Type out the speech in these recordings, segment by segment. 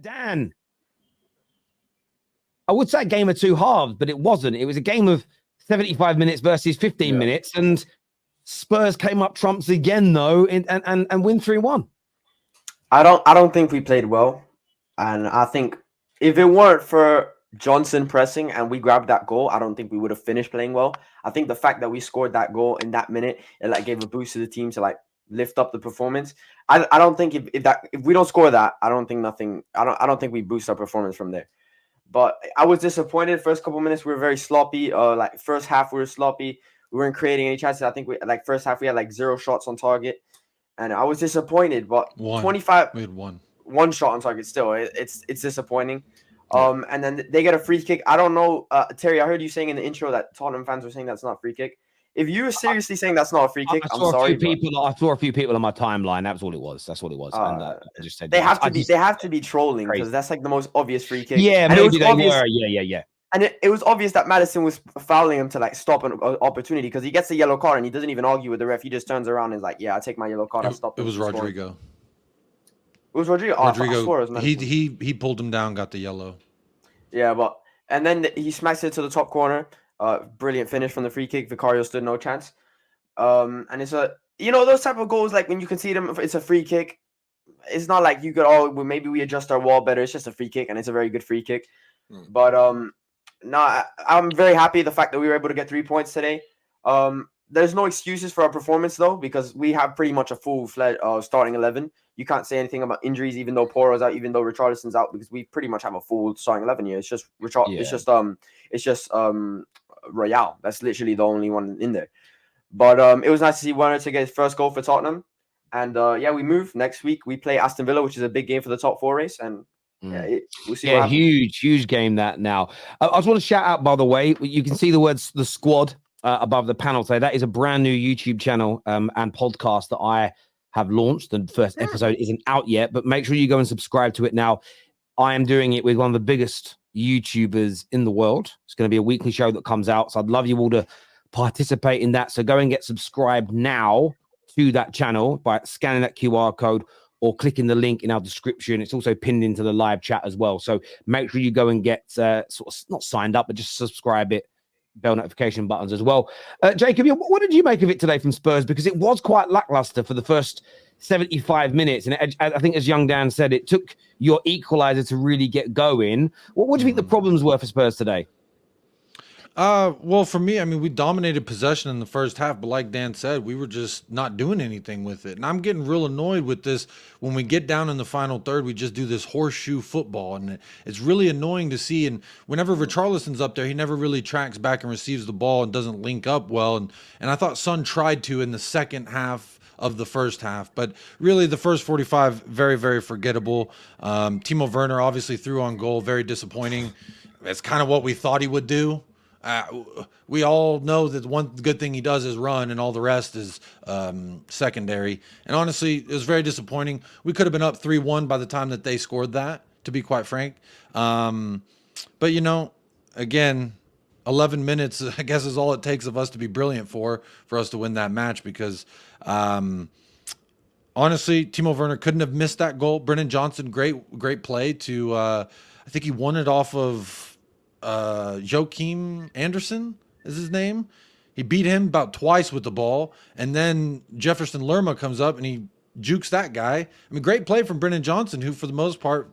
Dan, I would say a game of two halves, but it wasn't. It was a game of 75 minutes versus 15 minutes, and Spurs came up trumps again, though, and win 3-1. I don't think we played well, and I think if it weren't for Johnson pressing and we grabbed that goal, I don't think we would have finished playing well. I think the fact that we scored that goal in that minute, it like gave a boost to the team to like lift up the performance. I don't think if we don't score that, I don't think we boost our performance from there. But I was disappointed. First couple minutes we were very sloppy. Like first half we were sloppy. We weren't creating any chances. I think we like first half we had like 0 shots on target, and I was disappointed. But 25, we had one shot on target. Still, it's disappointing. And then they get a free kick. I don't know, Terry. I heard you saying in the intro that Tottenham fans were saying that's not a free kick. If you were seriously saying that's not a free kick, I'm sorry. I saw a few people on my timeline. That was all it was. That's all it was. And I just said they have to be trolling because that's like the most obvious free kick. Yeah, and maybe they were. Yeah. And it was obvious that Maddison was fouling him to like stop an opportunity because he gets a yellow card and he doesn't even argue with the ref. He just turns around and is like, "Yeah, I take my yellow card. I stopped." It was Rodrigo. It was Rodrigo. Rodrigo. He pulled him down, got the yellow. Yeah, and then he smacks it to the top corner. Brilliant finish from the free kick. Vicario stood no chance. And it's those type of goals, like when you can see them, it's a free kick. It's not like you could, maybe we adjust our wall better. It's just a free kick, and it's a very good free kick. But no, I'm very happy the fact that we were able to get 3 points today. There's no excuses for our performance though, because we have pretty much a full-fledged starting 11. You can't say anything about injuries, even though Poro's out, even though Richarlison's out, because we pretty much have a full starting 11 here. It's just it's just Royale. That's literally the only one in there. But it was nice to see Werner to get his first goal for Tottenham. And we move next week. We play Aston Villa, which is a big game for the top 4 race, and we'll see. Yeah, huge game that now. I just want to shout out, by the way, you can see the words "the squad" above the panel today. That is a brand new YouTube channel and podcast that I have launched. The first episode isn't out yet, but make sure you go and subscribe to it now. I am doing it with one of the biggest YouTubers in the world. It's going to be a weekly show that comes out, so I'd love you all to participate in that. So go and get subscribed now to that channel by scanning that QR code or clicking the link in our description. It's also pinned into the live chat as well. So make sure you go and get sort of not signed up, but just subscribe it, bell notification buttons as well. Jacob, what did you make of it today from Spurs? Because it was quite lackluster for the first 75 minutes. And I think, as young Dan said, it took your equalizer to really get going. What do you think the problems were for Spurs today? Well, for me, I mean, we dominated possession in the first half, but like Dan said, we were just not doing anything with it. And I'm getting real annoyed with this. When we get down in the final third, we just do this horseshoe football, and it's really annoying to see. And whenever Richarlison's up there, he never really tracks back and receives the ball and doesn't link up well. And I thought Son tried to in the second half of the first half, but really the first 45, very, very forgettable. Timo Werner obviously threw on goal, very disappointing. That's kind of what we thought he would do. We all know that one good thing he does is run, and all the rest is secondary. And honestly, it was very disappointing. We could have been up 3-1 by the time that they scored that, to be quite frank. But, again, 11 minutes, I guess, is all it takes of us to be brilliant for us to win that match because, honestly, Timo Werner couldn't have missed that goal. Brennan Johnson, great play to, I think he won it off of Joachim Anderson is his name. He beat him about twice with the ball, and then Jefferson Lerma comes up and he jukes that guy. I mean, great play from Brennan Johnson, who for the most part,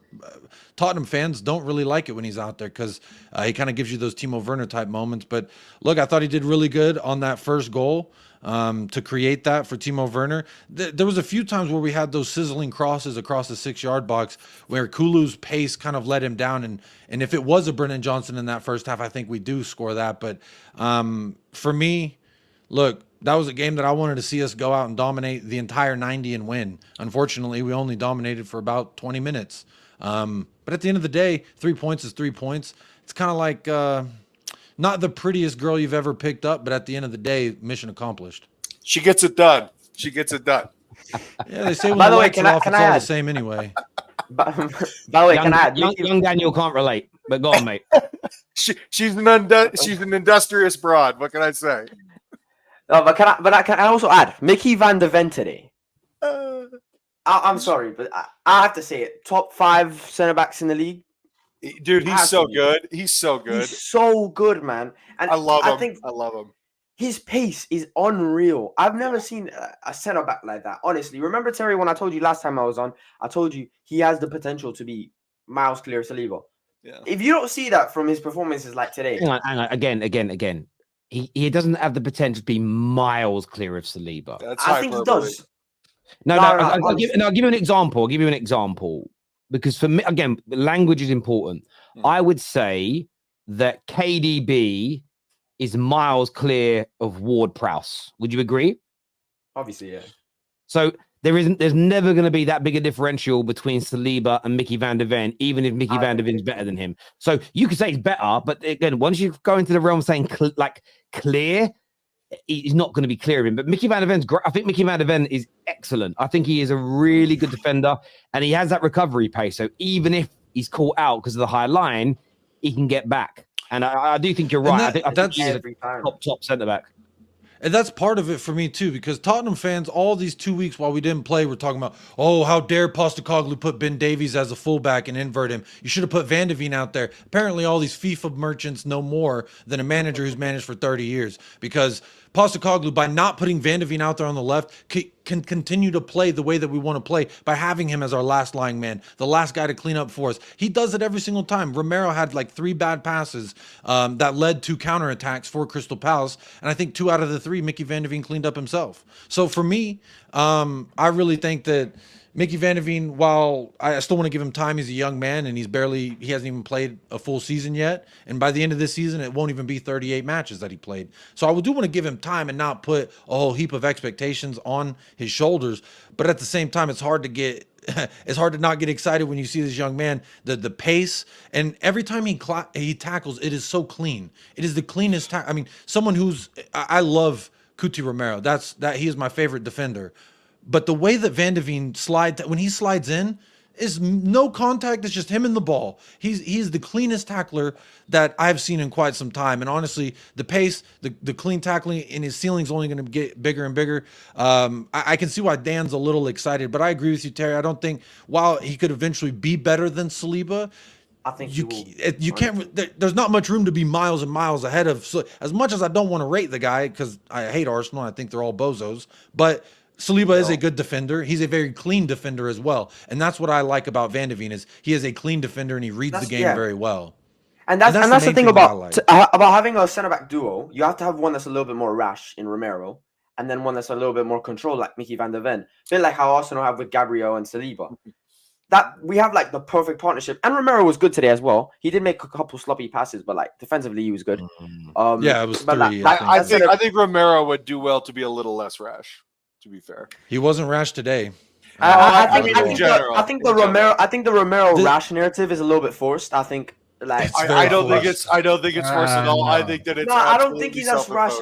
Tottenham fans don't really like it when he's out there because he kind of gives you those Timo Werner type moments. But look, I thought he did really good on that first goal to create that for Timo Werner. There was a few times where we had those sizzling crosses across the 6-yard box where Kulu's pace kind of let him down. And if it was a Brennan Johnson in that first half, I think we do score that. But for me, look, that was a game that I wanted to see us go out and dominate the entire 90 and win. Unfortunately, we only dominated for about 20 minutes. But at the end of the day, 3 points is 3 points. It's kind of like not the prettiest girl you've ever picked up, but at the end of the day, mission accomplished. She gets it done. Yeah, they say when the lights are off, it's all the same anyway. By the way, can I add? Young Daniel can't relate, but go on, mate. She's an industrious broad. What can I say? But can I also add Mickey van der Ven today? I'm sorry, but I have to say it. Top 5 center backs in the league. Dude, he's Has so to be. good. He's so good. He's so good, man. And I love him. think I love him. his pace is unreal. I've never seen a center back like that. Honestly, remember Terry when I told you last time I was on? I told you he has the potential to be miles clear of Saliba. Yeah. If you don't see that from his performances like today, Hang on. Again. He doesn't have the potential to be miles clear of Saliba. That's I think he hyperbole. does. No, No, I'll give you an example. I'll give you an example because for me, again, language is important. I would say that KDB is miles clear of Ward-Prowse. Would you agree? Obviously, yeah. So there's never going to be that big a differential between Saliba and Mickey van der Ven, even if Mickey van der Ven's better than him. So you could say he's better, but again, once you go into the realm saying clear, he's not going to be clear of him. But Mickey van der Ven's great. I think Mickey van der Ven is excellent. I think he is a really good defender, and he has that recovery pace. So even if he's caught out because of the high line, he can get back. And I do think you're right. I think he's a top centre back. And that's part of it for me too, because Tottenham fans, all these 2 weeks while we didn't play, we're talking about, oh, how dare Postecoglou put Ben Davies as a fullback and invert him? You should have put Van de Ven out there. Apparently, all these FIFA merchants know more than a manager who's managed for 30 years, because Postecoglou, by not putting Van de Ven out there on the left, can continue to play the way that we want to play by having him as our last lying man, the last guy to clean up for us. He does it every single time. Romero had like 3 bad passes that led to counterattacks for Crystal Palace, and I think 2 out of the 3, Mickey van de Ven cleaned up himself. So for me, I really think that Mickey van de Ven, while I still want to give him time, he's a young man and he hasn't even played a full season yet. And by the end of this season, it won't even be 38 matches that he played. So I do want to give him time and not put a whole heap of expectations on his shoulders. But at the same time, it's hard to not get excited when you see this young man, the pace, and every time he tackles, it is so clean. It is the cleanest tackle. I mean, someone I love Cuti Romero. He is my favorite defender. But the way that Van de Ven when he slides in, is no contact. It's just him and the ball. He's the cleanest tackler that I've seen in quite some time. And honestly, the pace, the clean tackling, and his ceiling's only going to get bigger and bigger. I can see why Dan's a little excited, but I agree with you, Terry. I don't think, while he could eventually be better than Saliba, I think you can't. There's not much room to be miles and miles ahead of. So as much as I don't want to rate the guy, because I hate Arsenal, I think they're all bozos, but Saliba is a good defender. He's a very clean defender as well. And that's what I like about Van de Ven, is he is a clean defender and he reads the game very well. And that's the thing about having a center-back duo. You have to have one that's a little bit more rash in Romero, and then one that's a little bit more controlled like Mickey van der Ven. A bit like how Arsenal have with Gabriel and Saliba. That we have like the perfect partnership. And Romero was good today as well. He did make a couple sloppy passes, but like defensively he was good. Yeah, it was 3. I think Romero would do well to be a little less rash, to be fair. He wasn't rash today. I think the Romero rash narrative is a little bit forced. I think I don't think it's worse at all. I think that it's I don't think he's as rash.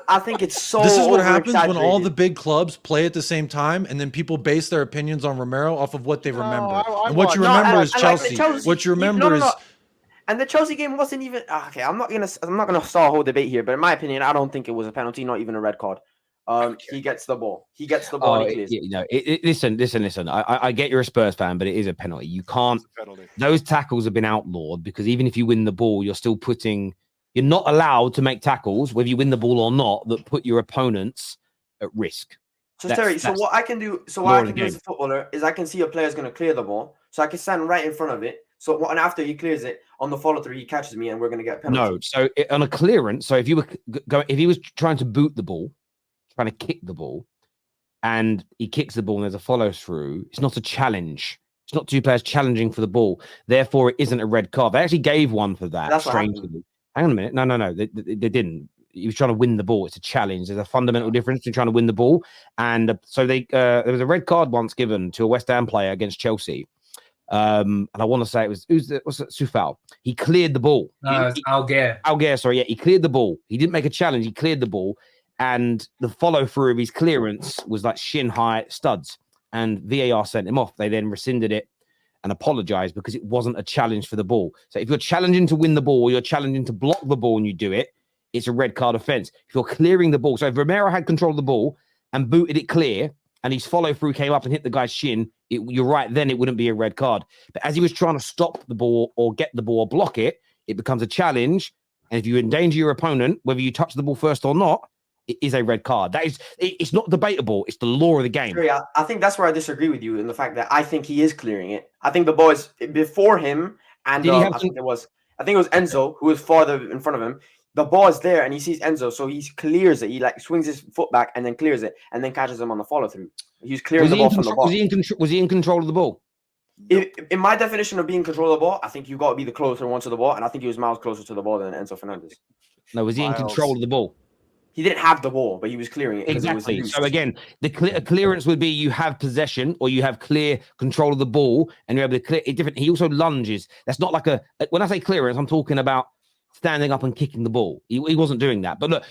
I think it's so. This is what happens when all the big clubs play at the same time, and then people base their opinions on Romero off of what they remember. And what you remember is Chelsea. What you remember is. And the Chelsea game wasn't even okay. I'm not gonna start a whole debate here, but in my opinion, I don't think it was a penalty, not even a red card. He gets the ball. And he clears. Listen. I get you're a Spurs fan, but it is a penalty. You can't. Those tackles have been outlawed because even if you win the ball, you're not allowed to make tackles, whether you win the ball or not, that put your opponents at risk. So Terry, what I can do as a footballer is I can see a player's going to clear the ball, so I can stand right in front of it. So and after he clears it on the follow through, he catches me, and we're going to get a penalty. No, so on a clearance, so if he was trying to boot the ball, trying to kick the ball, and he kicks the ball and there's a follow through, it's not a challenge. It's not 2 players challenging for the ball. Therefore, it isn't a red card. They actually gave one for that. That's strangely. Hang on a minute. No. They didn't. He was trying to win the ball. It's a challenge. There's a fundamental difference between trying to win the ball. And so there was a red card once given to a West Ham player against Chelsea. And I want to say it was Soufal. He cleared the ball. No, it was Algier. Algier, sorry. Yeah, he cleared the ball. He didn't make a challenge. He cleared the ball. And the follow through of his clearance was like shin high studs, and VAR sent him off. They then rescinded it and apologized because it wasn't a challenge for the ball. So if you're challenging to win the ball, or you're challenging to block the ball and you do it, it's a red card offense. If you're clearing the ball, so if Romero had control of the ball and booted it clear and his follow through came up and hit the guy's shin, you're right, then it wouldn't be a red card. But as he was trying to stop the ball or get the ball or block it, it becomes a challenge. And if you endanger your opponent, whether you touch the ball first or not, it is a red card. It's not debatable. It's the law of the game. Sure, yeah, I think that's where I disagree with you in the fact that I think he is clearing it. I think the ball is before him, and I think it was Enzo who was farther in front of him. The ball is there, and he sees Enzo, so he clears it. He like swings his foot back and then clears it, and then catches him on the follow through. He's clearing the ball from the ball. Was he in control of the ball? In my definition of being control of the ball, I think you got to be the closer one to the ball, and I think he was miles closer to the ball than Enzo Fernandez. No, was he in control of the ball? He didn't have the ball, but he was clearing it. Exactly. So again, the clearance would be you have possession or you have clear control of the ball, and you're able to clear it different. He also lunges. That's not like when I say clearance, I'm talking about standing up and kicking the ball. He wasn't doing that. But look,